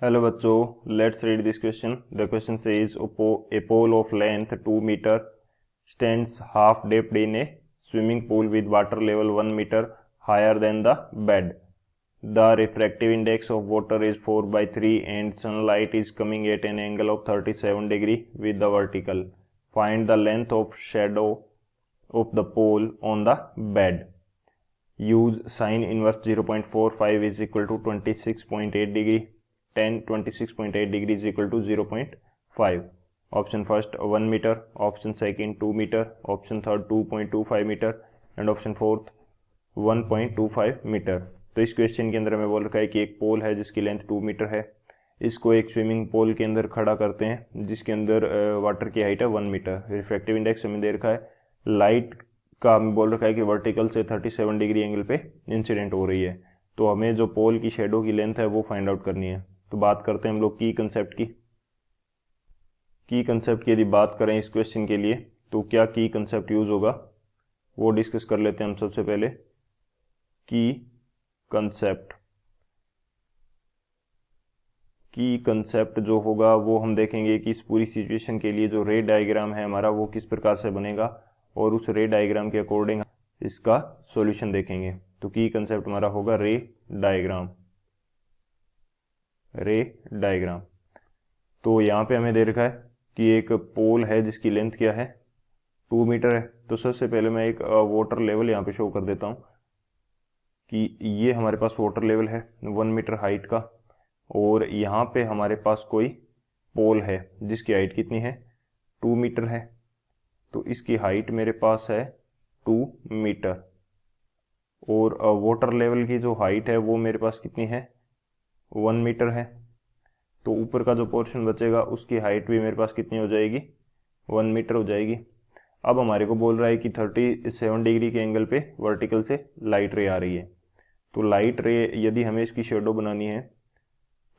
Hello बच्चों, let's read this question. The question says a pole of length 2 meter stands half depth in a swimming pool with water level 1 meter higher than the bed. The refractive index of water is 4/3 and sunlight is coming at an angle of 37 degree with the vertical. Find the length of shadow of the pole on the bed. Use sin inverse 0.45 is equal to 26.8 degree. 26.8 degree is equal to 0.5. Option first 1 meter, option second 2 meter, option third 2.25 metre and option fourth 1.25 metre. तो इस question के अंदर हमें बोल रखा है कि एक पोल है जिसकी लेंथ 2 मीटर है, इसको एक स्विमिंग पूल के अंदर खड़ा करते हैं जिसके अंदर वाटर की हाइट है 1 मीटर। रिफ्रैक्टिव इंडेक्स हमें दे रखा है, लाइट का हमें बोल रखा है कि वर्टिकल से 37 डिग्री एंगल पे इंसिडेंट हो रही है। तो हमें जो पोल की शेडो की लेंथ है वो फाइंड आउट करनी है। तो बात करते हैं हम लोग की कंसेप्ट की यदि बात करें इस क्वेश्चन के लिए तो क्या की कंसेप्ट यूज होगा वो डिस्कस कर लेते हैं हम। सबसे पहले की कंसेप्ट जो होगा वो हम देखेंगे कि इस पूरी सिचुएशन के लिए जो रे डायग्राम है हमारा वो किस प्रकार से बनेगा और उस रे डायग्राम के अकॉर्डिंग इसका सॉल्यूशन देखेंगे। तो की कंसेप्ट हमारा होगा रे डायग्राम। तो यहाँ पे हमें दे रखा है कि एक पोल है जिसकी लेंथ क्या है 2 मीटर है। तो सबसे पहले मैं एक वाटर लेवल यहाँ पे शो कर देता हूँ कि ये हमारे पास वाटर लेवल है 1 मीटर हाइट का, और यहाँ पे हमारे पास कोई पोल है जिसकी हाइट कितनी है 2 मीटर है। तो इसकी हाइट मेरे पास है 2 मीटर और वाटर लेवल की जो हाइट है वो मेरे पास कितनी है 1 मीटर है। तो ऊपर का जो पोर्शन बचेगा उसकी हाइट भी मेरे पास कितनी हो जाएगी 1 मीटर हो जाएगी। अब हमारे को बोल रहा है कि 37 डिग्री के एंगल पे वर्टिकल से लाइट रे आ रही है। तो लाइट रे यदि हमें इसकी शेडो बनानी है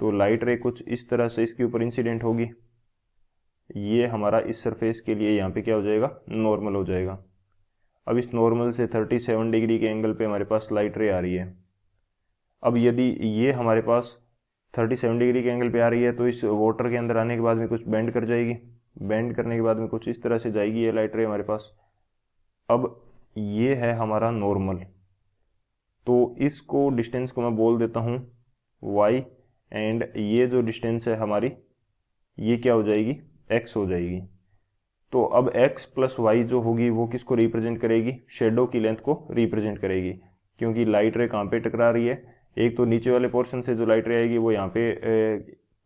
तो लाइट रे कुछ इस तरह से इसके ऊपर इंसिडेंट होगी। ये हमारा इस सरफेस के लिए यहाँ पे क्या हो जाएगा नॉर्मल हो जाएगा। अब इस नॉर्मल से 37 डिग्री के एंगल पे हमारे पास लाइट रे आ रही है। अब यदि ये हमारे पास 37 डिग्री के एंगल पे आ रही है तो इस वाटर के अंदर आने के बाद में कुछ बेंड कर जाएगी, बेंड करने के बाद में कुछ इस तरह से जाएगी ये लाइट रे हमारे पास। अब ये है हमारा नॉर्मल, तो इसको डिस्टेंस को मैं बोल देता हूँ y एंड ये जो डिस्टेंस है हमारी ये क्या हो जाएगी x हो जाएगी। तो अब x प्लस वाई जो होगी वो किसको रिप्रेजेंट करेगी शेडो की लेंथ को रिप्रेजेंट करेगी, क्योंकि लाइट रे कहाँ पे टकरा रही है एक तो नीचे वाले पोर्शन से जो लाइट रे आएगी वो यहाँ पे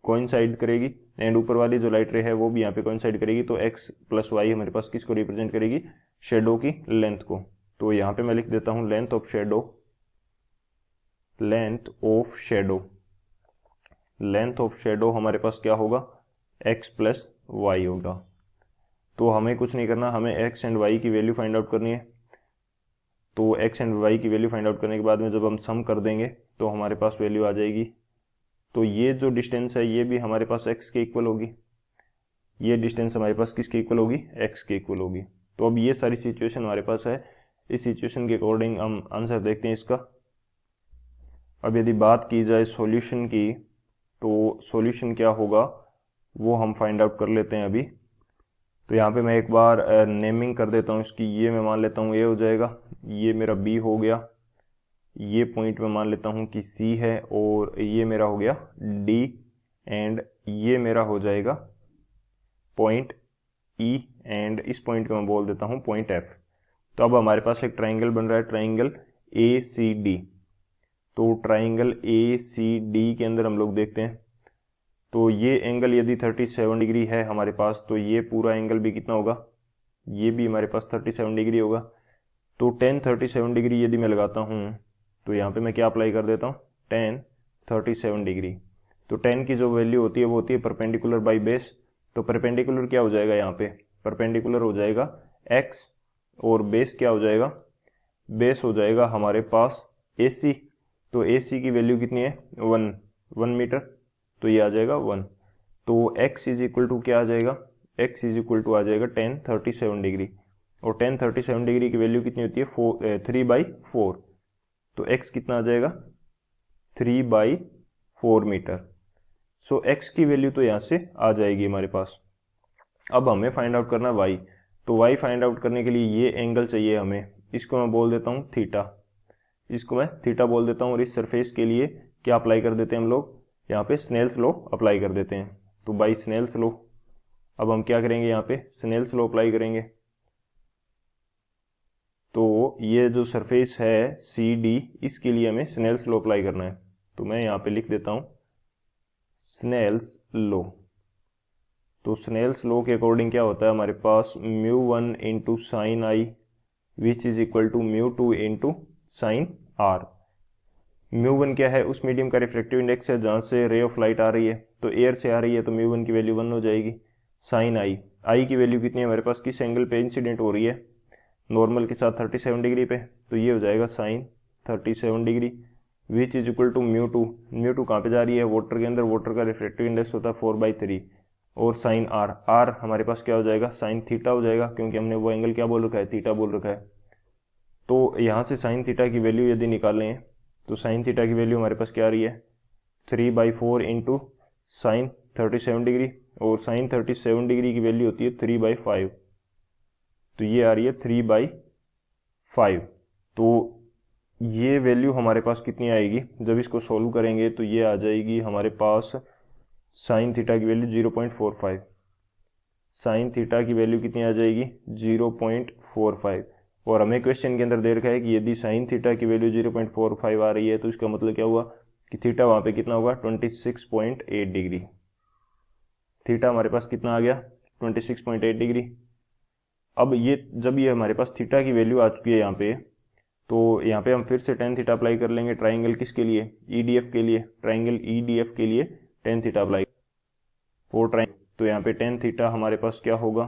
कोइंसाइड करेगी एंड ऊपर वाली जो लाइट रे है वो भी यहाँ पे कोइंसाइड करेगी। तो x प्लस वाई हमारे पास किसको रिप्रेजेंट करेगी शेडो की लेंथ को। तो यहाँ पे मैं लिख देता हूँ लेंथ ऑफ शेडो हमारे पास क्या होगा x प्लस वाई होगा। तो हमें कुछ नहीं करना, हमें x एंड y की वैल्यू फाइंड आउट करनी है। तो x एंड y की वैल्यू फाइंड आउट करने के बाद में जब हम सम कर देंगे तो हमारे पास वैल्यू आ जाएगी। तो ये जो डिस्टेंस है ये भी हमारे पास x के इक्वल होगी, ये डिस्टेंस हमारे पास किसके इक्वल होगी x के इक्वल होगी। तो अब ये सारी सिचुएशन हमारे पास है, इस सिचुएशन के अकॉर्डिंग हम आंसर देखते हैं इसका। अब यदि बात की जाए सॉल्यूशन की तो सॉल्यूशन क्या होगा वो हम फाइंड आउट कर लेते हैं अभी। तो यहाँ पे मैं एक बार नेमिंग कर देता हूँ इसकी, ये मैं मान लेता हूँ a हो जाएगा, ये मेरा b हो गया, ये पॉइंट मैं मान लेता हूँ कि c है और ये मेरा हो गया d एंड ये मेरा हो जाएगा पॉइंट e एंड इस पॉइंट को मैं बोल देता हूँ पॉइंट f। तो अब हमारे पास एक ट्राइंगल बन रहा है ट्राइंगल ACD। तो ट्राइंगल ACD के अंदर हम लोग देखते हैं तो ये एंगल यदि 37 डिग्री है हमारे पास तो ये पूरा एंगल भी कितना होगा ये भी हमारे पास 37 डिग्री होगा। तो tan 37 डिग्री यदि मैं लगाता हूँ तो यहाँ पे मैं क्या अप्लाई कर देता हूँ tan 37 डिग्री। तो tan की जो वैल्यू होती है वो होती है परपेंडिकुलर बाई बेस। तो परपेंडिकुलर क्या हो जाएगा यहाँ पे परपेंडिकुलर हो जाएगा x और बेस क्या हो जाएगा बेस हो जाएगा हमारे पास AC। तो AC की वैल्यू कितनी है 1 मीटर, तो ये आ जाएगा 1। तो x इज इक्वल टू क्या आ जाएगा x इज इक्वल टू आ जाएगा tan 37 डिग्री, और tan 37 डिग्री की वैल्यू कितनी होती है 3/4। तो x कितना आ जाएगा 3/4 मीटर। सो x की वैल्यू तो यहाँ से आ जाएगी हमारे पास। अब हमें फाइंड आउट करना y, तो y फाइंड आउट करने के लिए ये एंगल चाहिए हमें, इसको मैं बोल देता हूँ थीटा, इसको मैं थीटा बोल देता हूँ। और इस सरफेस के लिए क्या अप्लाई कर देते हैं हम लोग, यहाँ पे स्नेल्स लॉ अप्लाई कर देते हैं। तो बाई स्नेल्स लॉ अब हम क्या करेंगे, यहाँ पे स्नेल्स लॉ अप्लाई करेंगे। तो ये जो सरफेस है सी डी, इसके लिए हमें स्नेल्स लॉ अप्लाई करना है। तो मैं यहाँ पे लिख देता हूँ स्नेल्स लॉ। तो स्नेल्स लॉ के अकॉर्डिंग क्या होता है हमारे पास, mu one into sine i which is equal to mu two into sine r. Mu one क्या है, उस मीडियम का रिफ्रैक्टिव इंडेक्स है जहाँ से रे ऑफ लाइट आ रही है, तो एयर से आ रही है, तो म्यू वन की वैल्यू 1 हो जाएगी। साइन आई, आई की वैल्यू कितनी है हमारे पास, किस एंगल पे इंसिडेंट हो रही है, नॉर्मल के साथ 37 डिग्री पे, तो ये हो जाएगा sine 37 degree which is equal to mu two. Mu two कहाँ पे जा रही है, वाटर के अंदर, वाटर का रिफ्रैक्टिव इंडेक्स होता है 4/3। और साइन आर, आर हमारे पास क्या हो जाएगा, साइन थीटा हो जाएगा, क्योंकि हमने वो एंगल क्या बोल रखा है, थीटा बोल रखा है। तो यहाँ से साइन थीटा की वैल्यू यदि निकालें तो साइन थीटा की वैल्यू हमारे पास क्या आ रही है, 3/4 इंटू साइन 37 डिग्री, और साइन 37 डिग्री की वैल्यू होती है 3/5, तो ये आ रही है 3/5। तो ये वैल्यू हमारे पास कितनी आएगी, जब इसको सॉल्व करेंगे तो ये आ जाएगी हमारे पास साइन थीटा की वैल्यू 0.45। साइन थीटा की वैल्यू कितनी आ जाएगी, 0.45। और हमें क्वेश्चन के अंदर दे रखा है कि यदि साइन थीटा की वैल्यू 0.45 आ रही है, तो इसका मतलब क्या हुआ कि थीटा वहाँ पे कितना होगा, 26.8 डिग्री। थीटा हमारे पास कितना आ गया, 26.8 डिग्री। अब ये जब ये हमारे पास थीटा की वैल्यू आ चुकी है यहाँ पे, तो यहाँ पे हम फिर से टेन थीटा अप्लाई कर लेंगे ट्राइंगल किसके लिए, ईडीएफ के लिए, ट्राइंगल ईडीएफ के लिए tan theta apply for triangle. तो यहाँ पे टेन थीटा हमारे पास क्या होगा,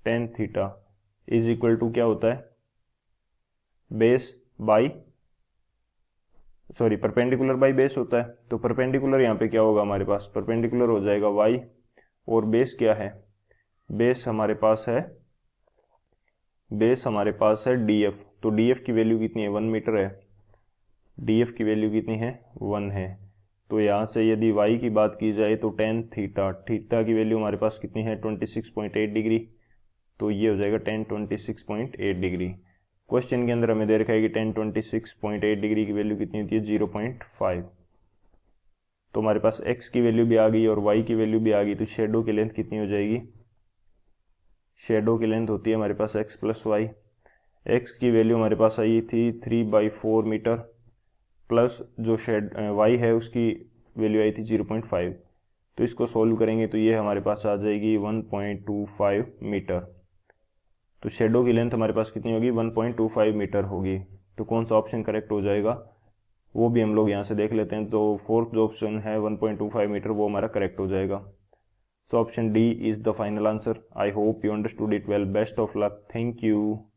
tan theta is equal to क्या होता है, base by perpendicular by base होता है। तो परपेंडिकुलर यहाँ पे क्या होगा हमारे पास, परपेंडिकुलर हो जाएगा y, और बेस क्या है, बेस हमारे पास है df। तो df की वैल्यू कितनी है, 1 मीटर है, df की वैल्यू कितनी है, 1 है। तो यहाँ से यदि y की बात की जाए तो टेन थीटा, थीटा की वैल्यू हमारे पास कितनी है, 26.8 डिग्री, तो ये हो जाएगा 26.8 डिग्री। क्वेश्चन के अंदर हमें दे रखा है कि 26.8 डिग्री की वैल्यू कितनी होती है, 0.5। तो हमारे पास x की वैल्यू भी आ गई और y की वैल्यू भी आ गई, तो शेडो की लेंथ कितनी हो जाएगी, शेडो की लेंथ होती है हमारे पास x प्लस वाई। x की वैल्यू हमारे पास आई थी 3/4 मीटर, प्लस जो शेड y है उसकी वैल्यू आई थी 0.5। तो इसको सॉल्व करेंगे तो ये हमारे पास आ जाएगी 1.25 मीटर। तो शेडो की लेंथ हमारे पास कितनी होगी, 1.25 मीटर होगी। तो कौन सा ऑप्शन करेक्ट हो जाएगा, वो भी हम लोग यहाँ से देख लेते हैं। तो फोर्थ जो ऑप्शन है 1.25 मीटर, वो हमारा करेक्ट हो जाएगा। So option D is the final answer. I hope you understood it well. Best of luck, thank you.